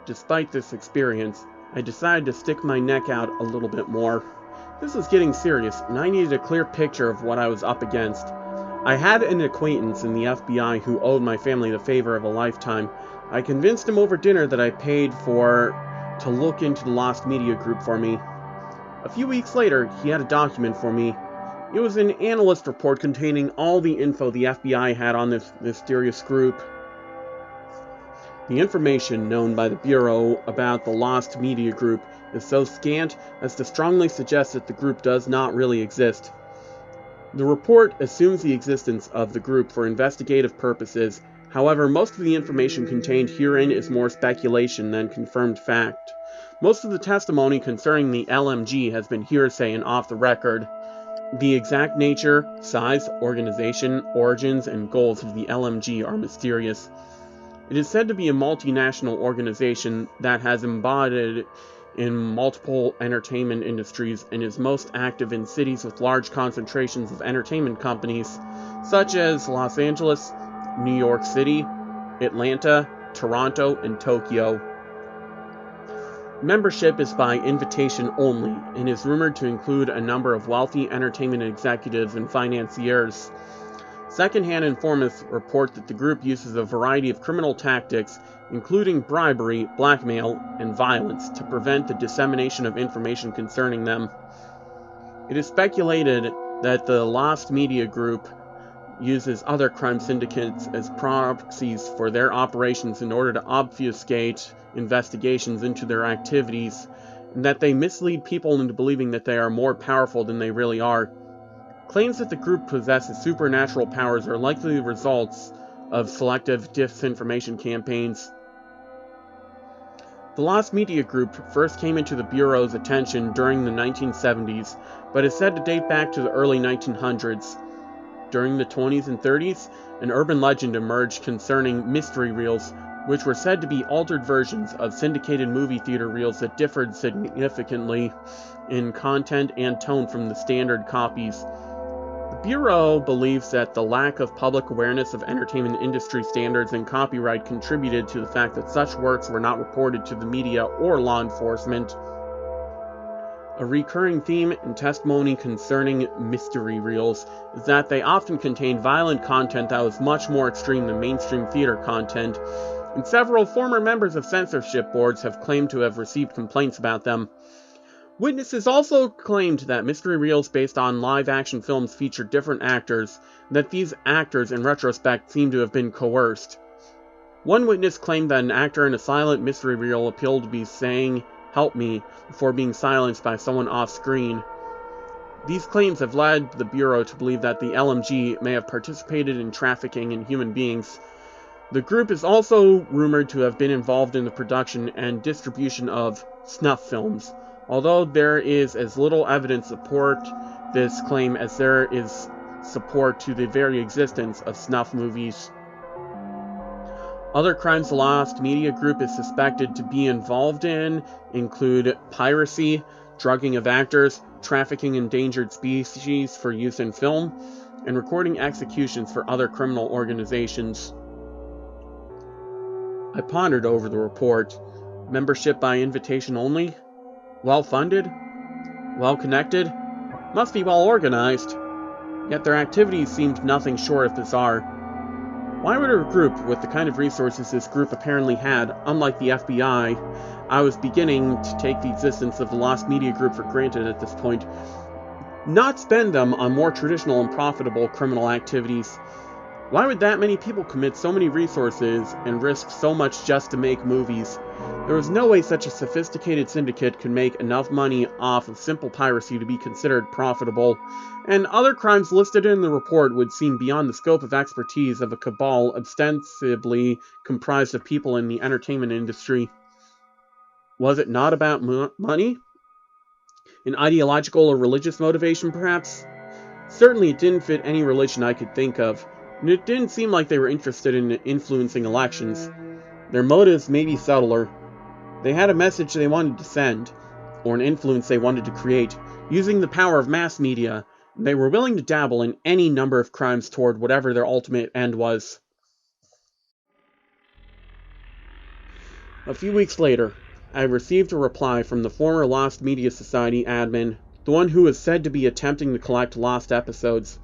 despite this experience, I decided to stick my neck out a little bit more. This was getting serious, and I needed a clear picture of what I was up against. I had an acquaintance in the FBI who owed my family the favor of a lifetime. I convinced him over dinner that I paid for to look into the lost media group for me. A few weeks later, he had a document for me. It was an analyst report containing all the info the FBI had on this mysterious group. The information known by the Bureau about the lost media group is so scant as to strongly suggest that the group does not really exist. The report assumes the existence of the group for investigative purposes. However, most of the information contained herein is more speculation than confirmed fact. Most of the testimony concerning the LMG has been hearsay and off the record. The exact nature, size, organization, origins, and goals of the LMG are mysterious. It is said to be a multinational organization that has embodied in multiple entertainment industries and is most active in cities with large concentrations of entertainment companies, such as Los Angeles, New York City, Atlanta, Toronto, and Tokyo. Membership is by invitation only, and is rumored to include a number of wealthy entertainment executives and financiers. Second-hand informants report that the group uses a variety of criminal tactics, including bribery, blackmail, and violence, to prevent the dissemination of information concerning them. It is speculated that the Lost Media Group uses other crime syndicates as proxies for their operations in order to obfuscate investigations into their activities, and that they mislead people into believing that they are more powerful than they really are. Claims that the group possesses supernatural powers are likely the results of selective disinformation campaigns. The Lost Media Group first came into the Bureau's attention during the 1970s, but is said to date back to the early 1900s. During the 20s and 30s, an urban legend emerged concerning mystery reels, which were said to be altered versions of syndicated movie theater reels that differed significantly in content and tone from the standard copies. The Bureau believes that the lack of public awareness of entertainment industry standards and copyright contributed to the fact that such works were not reported to the media or law enforcement. A recurring theme in testimony concerning mystery reels is that they often contain violent content that was much more extreme than mainstream theater content, and several former members of censorship boards have claimed to have received complaints about them. Witnesses also claimed that mystery reels based on live-action films featured different actors, and that these actors, in retrospect, seem to have been coerced. One witness claimed that an actor in a silent mystery reel appeared to be saying, "Help me," before being silenced by someone off-screen. These claims have led the Bureau to believe that the LMG may have participated in trafficking in human beings. The group is also rumored to have been involved in the production and distribution of snuff films, although there is as little evidence to support this claim as there is support to the very existence of snuff movies. Other crimes the Lost Media Group is suspected to be involved in include piracy, drugging of actors, trafficking endangered species for use in film, and recording executions for other criminal organizations. I pondered over the report. Membership by invitation only? Well-funded? Well-connected? Must be well-organized. Yet their activities seemed nothing short of bizarre. Why would a group with the kind of resources this group apparently had, unlike the FBI, I was beginning to take the existence of the Lost Media Group for granted at this point, not spend them on more traditional and profitable criminal activities? Why would that many people commit so many resources and risk so much just to make movies? There was no way such a sophisticated syndicate could make enough money off of simple piracy to be considered profitable, and other crimes listed in the report would seem beyond the scope of expertise of a cabal ostensibly comprised of people in the entertainment industry. Was it not about money? An ideological or religious motivation, perhaps? Certainly it didn't fit any religion I could think of, and it didn't seem like they were interested in influencing elections. Their motives may be subtler. They had a message they wanted to send, or an influence they wanted to create, using the power of mass media, and they were willing to dabble in any number of crimes toward whatever their ultimate end was. A few weeks later, I received a reply from the former Lost Media Society admin, the one who was said to be attempting to collect lost episodes.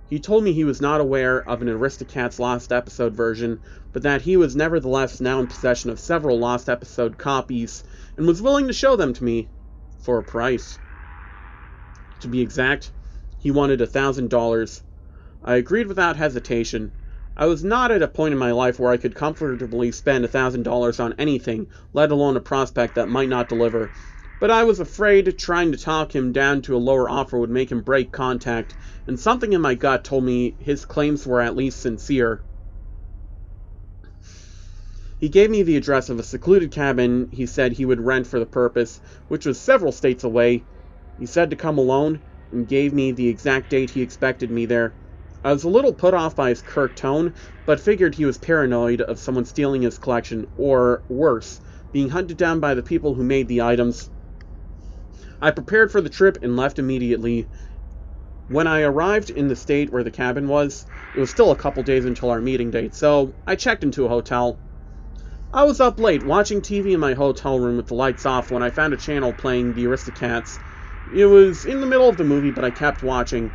He told me he was not aware of an Aristocats Lost Episode version, but that he was nevertheless now in possession of several Lost Episode copies, and was willing to show them to me for a price. To be exact, he wanted $1,000. I agreed without hesitation. I was not at a point in my life where I could comfortably spend $1,000 on anything, let alone a prospect that might not deliver. But I was afraid trying to talk him down to a lower offer would make him break contact, and something in my gut told me his claims were at least sincere. He gave me the address of a secluded cabin he said he would rent for the purpose, which was several states away. He said to come alone, and gave me the exact date he expected me there. I was a little put off by his curt tone, but figured he was paranoid of someone stealing his collection, or, worse, being hunted down by the people who made the items. I prepared for the trip and left immediately. When I arrived in the state where the cabin was, it was still a couple days until our meeting date, so I checked into a hotel. I was up late, watching TV in my hotel room with the lights off when I found a channel playing The Aristocats. It was in the middle of the movie, but I kept watching.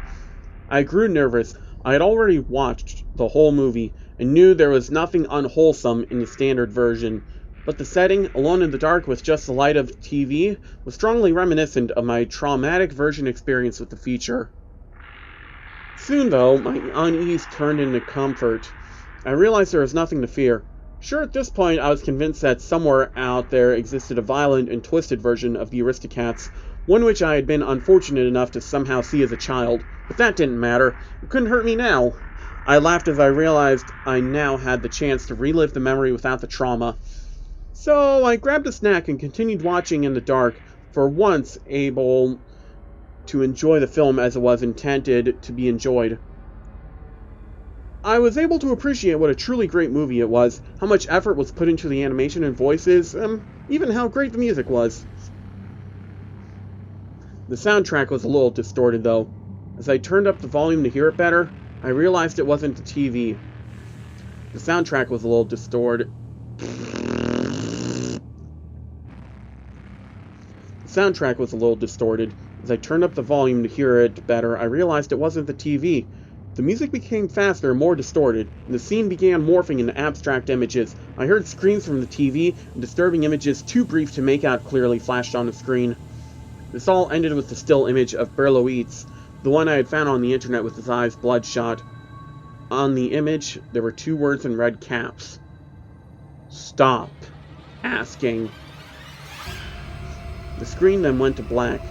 I grew nervous. I had already watched the whole movie, and knew there was nothing unwholesome in the standard version. But the setting, alone in the dark with just the light of TV, was strongly reminiscent of my traumatic version experience with the feature. Soon, though, my unease turned into comfort. I realized there was nothing to fear. Sure, at this point, I was convinced that somewhere out there existed a violent and twisted version of the Aristocats, one which I had been unfortunate enough to somehow see as a child, but that didn't matter. It couldn't hurt me now. I laughed as I realized I now had the chance to relive the memory without the trauma. So I grabbed a snack and continued watching in the dark, for once able to enjoy the film as it was intended to be enjoyed. I was able to appreciate what a truly great movie it was, how much effort was put into the animation and voices, even how great the music was. The soundtrack was a little distorted, though. As I turned up the volume to hear it better, I realized it wasn't the TV. The soundtrack was a little distorted. As I turned up the volume to hear it better, I realized it wasn't the TV. The music became faster and more distorted, and the scene began morphing into abstract images. I heard screams from the TV, and disturbing images too brief to make out clearly flashed on the screen. This all ended with the still image of Berlowitz, the one I had found on the internet with his eyes bloodshot. On the image, there were 2 words in red caps. Stop asking. The screen then went to black.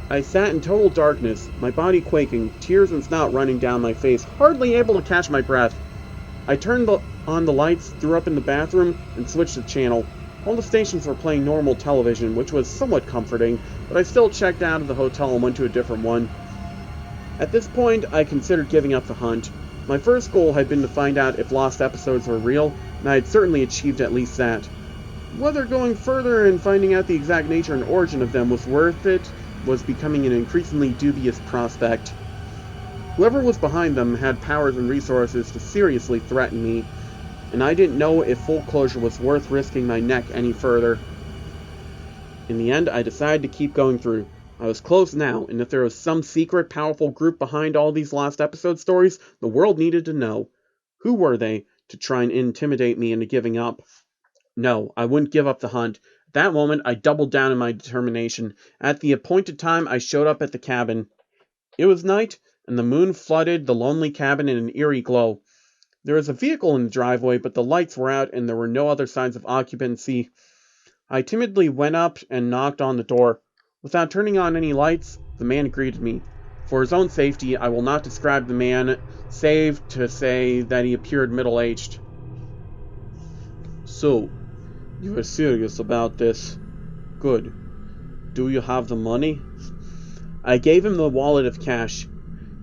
I sat in total darkness, my body quaking, tears and snot running down my face, hardly able to catch my breath. I turned on the lights, threw up in the bathroom, and switched the channel. All the stations were playing normal television, which was somewhat comforting, but I still checked out of the hotel and went to a different one. At this point, I considered giving up the hunt. My first goal had been to find out if lost episodes were real, and I had certainly achieved at least that. Whether going further and finding out the exact nature and origin of them was worth it was becoming an increasingly dubious prospect. Whoever was behind them had powers and resources to seriously threaten me, and I didn't know if full closure was worth risking my neck any further. In the end, I decided to keep going through. I was close now, and if there was some secret, powerful group behind all these lost episode stories, the world needed to know. Who were they, to try and intimidate me into giving up? No, I wouldn't give up the hunt. At that moment, I doubled down in my determination. At the appointed time, I showed up at the cabin. It was night, and the moon flooded the lonely cabin in an eerie glow. There was a vehicle in the driveway, but the lights were out, and there were no other signs of occupancy. I timidly went up and knocked on the door. Without turning on any lights, the man greeted me. For his own safety, I will not describe the man, save to say that he appeared middle-aged. So, you are serious about this? Good. Do you have the money? I gave him the wallet of cash.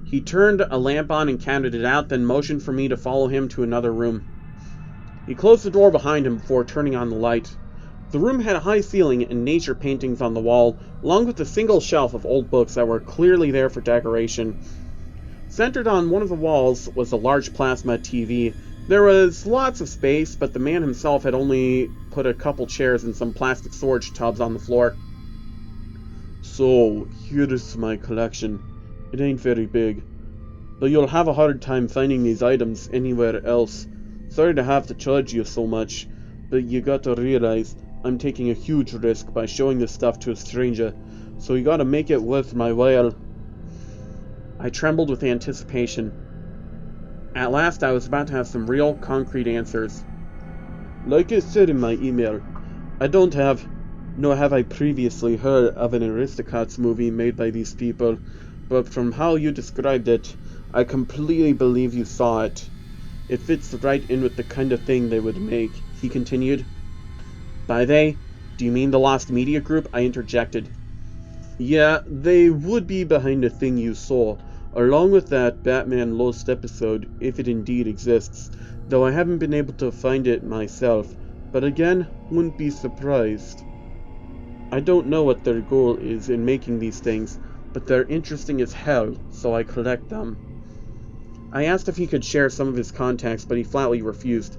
He turned a lamp on and counted it out, then motioned for me to follow him to another room. He closed the door behind him before turning on the light. The room had a high ceiling and nature paintings on the wall, along with a single shelf of old books that were clearly there for decoration. Centered on one of the walls was a large plasma TV, There was lots of space, but the man himself had only put a couple chairs and some plastic storage tubs on the floor. So, here is my collection. It ain't very big, but you'll have a hard time finding these items anywhere else. Sorry to have to charge you so much, but you gotta realize I'm taking a huge risk by showing this stuff to a stranger, so you gotta make it worth my while. I trembled with anticipation. At last, I was about to have some real, concrete answers. Like I said in my email, I don't have, nor have I previously heard of an Aristocats movie made by these people, but from how you described it, I completely believe you saw it. It fits right in with the kind of thing they would make, he continued. By they, do you mean the Lost Media Group? I interjected. Yeah, they would be behind the thing you saw, along with that Batman Lost episode, if it indeed exists, though I haven't been able to find it myself, but again, wouldn't be surprised. I don't know what their goal is in making these things, but they're interesting as hell, so I collect them. I asked if he could share some of his contacts, but he flatly refused.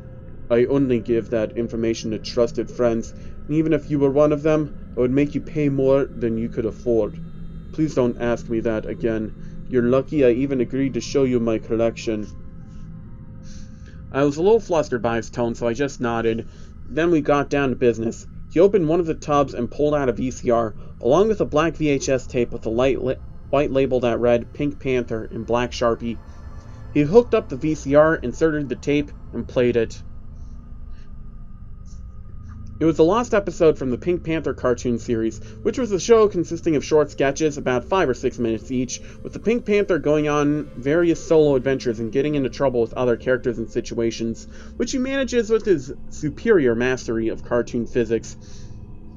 I only give that information to trusted friends, and even if you were one of them, it would make you pay more than you could afford. Please don't ask me that again. You're lucky I even agreed to show you my collection. I was a little flustered by his tone, so I just nodded. Then we got down to business. He opened one of the tubs and pulled out a VCR, along with a black VHS tape with a white label that read Pink Panther in black Sharpie. He hooked up the VCR, inserted the tape, and played it. It was the lost episode from the Pink Panther cartoon series, which was a show consisting of short sketches, about 5 or 6 minutes each, with the Pink Panther going on various solo adventures and getting into trouble with other characters and situations, which he manages with his superior mastery of cartoon physics.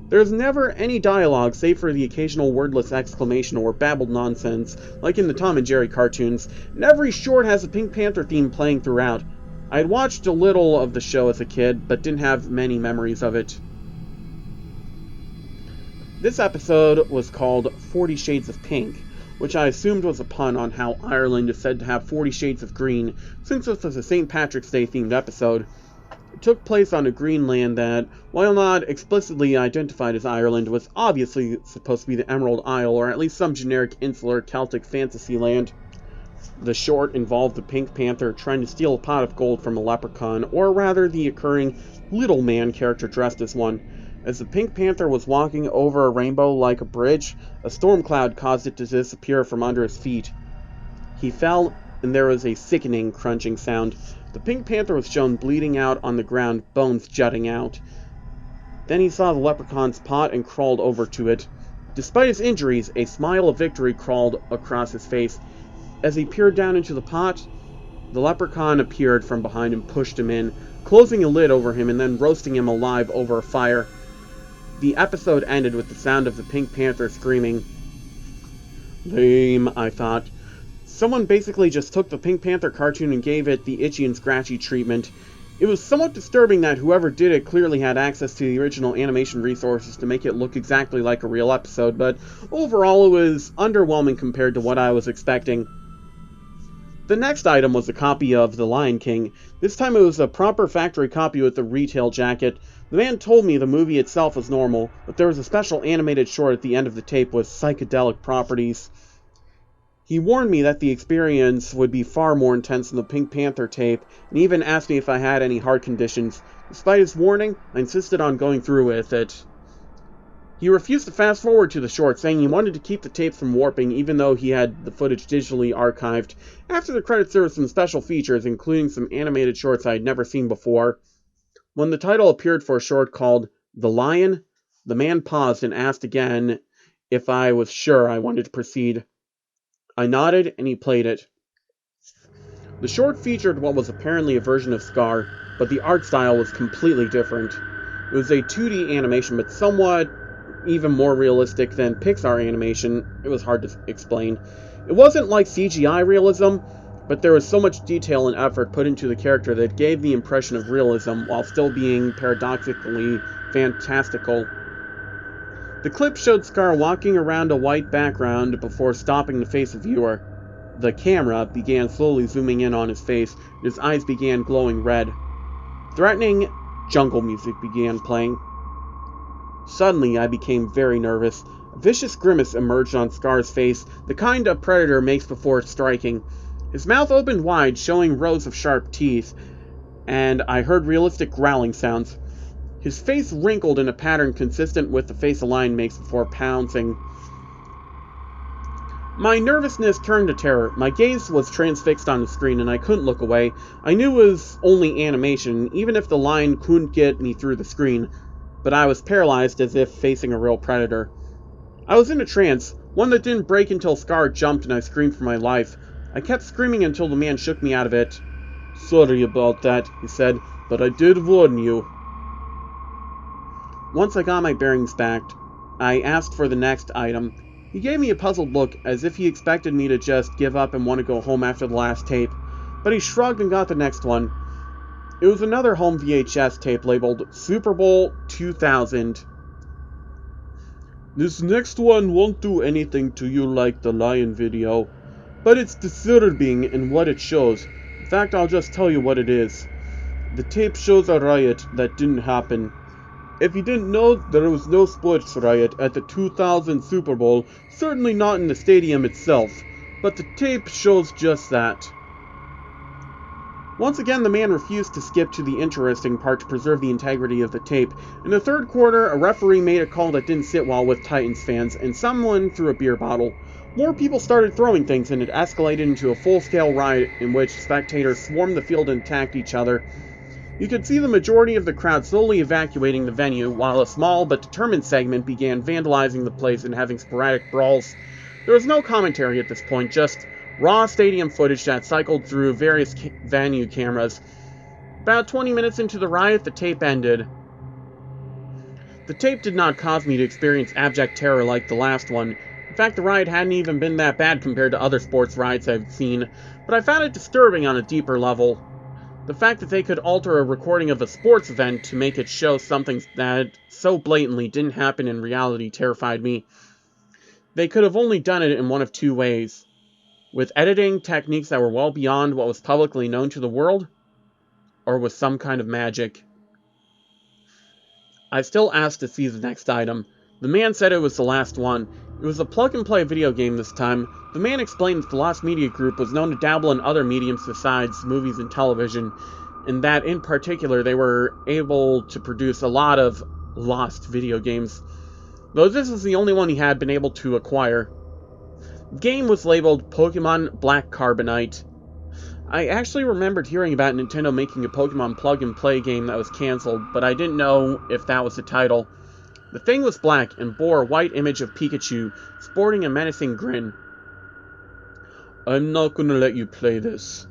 There is never any dialogue save for the occasional wordless exclamation or babbled nonsense, like in the Tom and Jerry cartoons, and every short has a Pink Panther theme playing throughout. I had watched a little of the show as a kid, but didn't have many memories of it. This episode was called 40 Shades of Pink, which I assumed was a pun on how Ireland is said to have 40 shades of green, since this was a St. Patrick's Day themed episode. It took place on a green land that, while not explicitly identified as Ireland, was obviously supposed to be the Emerald Isle, or at least some generic insular Celtic fantasy land. The short involved the Pink Panther trying to steal a pot of gold from a leprechaun, or rather the occurring little man character dressed as one. As the Pink Panther was walking over a rainbow like a bridge, a storm cloud caused it to disappear from under his feet. He fell, and there was a sickening crunching sound. The Pink Panther was shown bleeding out on the ground, bones jutting out. Then he saw the leprechaun's pot and crawled over to it. Despite his injuries, a smile of victory crawled across his face. As he peered down into the pot, the leprechaun appeared from behind and pushed him in, closing a lid over him and then roasting him alive over a fire. The episode ended with the sound of the Pink Panther screaming. Lame, I thought. Someone basically just took the Pink Panther cartoon and gave it the itchy and scratchy treatment. It was somewhat disturbing that whoever did it clearly had access to the original animation resources to make it look exactly like a real episode, but overall it was underwhelming compared to what I was expecting. The next item was a copy of The Lion King. This time it was a proper factory copy with a retail jacket. The man told me the movie itself was normal, but there was a special animated short at the end of the tape with psychedelic properties. He warned me that the experience would be far more intense than the Pink Panther tape, and even asked me if I had any heart conditions. Despite his warning, I insisted on going through with it. He refused to fast forward to the short, saying he wanted to keep the tape from warping, even though he had the footage digitally archived. After the credits, there were some special features, including some animated shorts I had never seen before. When the title appeared for a short called The Lion, the man paused and asked again if I was sure I wanted to proceed. I nodded, and he played it. The short featured what was apparently a version of Scar, but the art style was completely different. It was a 2D animation, but somewhat even more realistic than Pixar animation. It was hard to explain. It wasn't like CGI realism, but there was so much detail and effort put into the character that it gave the impression of realism while still being paradoxically fantastical. The clip showed Scar walking around a white background before stopping to face a viewer. The camera began slowly zooming in on his face, and his eyes began glowing red. Threatening jungle music began playing. Suddenly, I became very nervous. A vicious grimace emerged on Scar's face, the kind a predator makes before striking. His mouth opened wide, showing rows of sharp teeth, and I heard realistic growling sounds. His face wrinkled in a pattern consistent with the face a lion makes before pouncing. My nervousness turned to terror. My gaze was transfixed on the screen, and I couldn't look away. I knew it was only animation, even if the lion couldn't get me through the screen, but I was paralyzed as if facing a real predator. I was in a trance, one that didn't break until Scar jumped and I screamed for my life. I kept screaming until the man shook me out of it. "Sorry about that," he said, "but I did warn you." Once I got my bearings back, I asked for the next item. He gave me a puzzled look, as if he expected me to just give up and want to go home after the last tape, but he shrugged and got the next one. It was another home VHS tape labeled Super Bowl 2000. "This next one won't do anything to you like the lion video, but it's disturbing in what it shows. In fact, I'll just tell you what it is. The tape shows a riot that didn't happen. If you didn't know, there was no sports riot at the 2000 Super Bowl, certainly not in the stadium itself, but the tape shows just that." Once again, the man refused to skip to the interesting part to preserve the integrity of the tape. In the third quarter, a referee made a call that didn't sit well with Titans fans, and someone threw a beer bottle. More people started throwing things, and it escalated into a full-scale riot in which spectators swarmed the field and attacked each other. You could see the majority of the crowd slowly evacuating the venue, while a small but determined segment began vandalizing the place and having sporadic brawls. There was no commentary at this point, just raw stadium footage that cycled through various venue cameras. About 20 minutes into the riot, the tape ended. The tape did not cause me to experience abject terror like the last one. In fact, the riot hadn't even been that bad compared to other sports riots I've seen, but I found it disturbing on a deeper level. The fact that they could alter a recording of a sports event to make it show something that so blatantly didn't happen in reality terrified me. They could have only done it in one of two ways: with editing techniques that were well beyond what was publicly known to the world, or with some kind of magic. I still asked to see the next item. The man said it was the last one. It was a plug-and-play video game this time. The man explained that the Lost Media Group was known to dabble in other mediums besides movies and television, and that in particular they were able to produce a lot of lost video games, though this was the only one he had been able to acquire. The game was labeled Pokemon Black Carbonite. I actually remembered hearing about Nintendo making a Pokemon plug-and-play game that was cancelled, but I didn't know if that was the title. The thing was black and bore a white image of Pikachu, sporting a menacing grin. "I'm not gonna let you play this.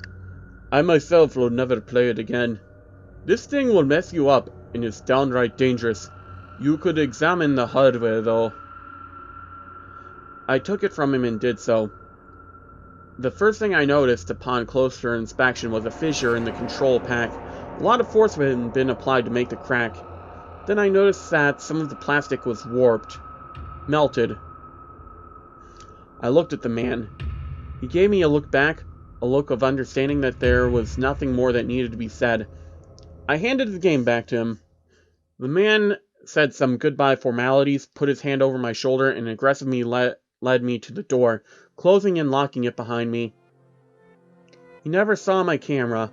I myself will never play it again. This thing will mess you up, and is downright dangerous. You could examine the hardware, though." I took it from him and did so. The first thing I noticed upon closer inspection was a fissure in the control pack. A lot of force had been applied to make the crack. Then I noticed that some of the plastic was warped, melted. I looked at the man. He gave me a look back, a look of understanding that there was nothing more that needed to be said. I handed the game back to him. The man said some goodbye formalities, put his hand over my shoulder, and aggressively led me to the door, closing and locking it behind me. He never saw my camera.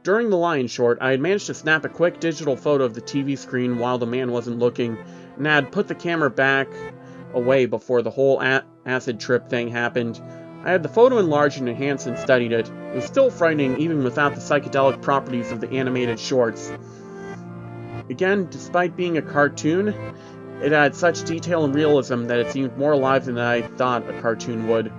During the lion short, I had managed to snap a quick digital photo of the TV screen while the man wasn't looking, and had put the camera back away before the whole acid trip thing happened. I had the photo enlarged and enhanced and studied it. It was still frightening even without the psychedelic properties of the animated shorts. Again, despite being a cartoon, it had such detail and realism that it seemed more alive than I thought a cartoon would.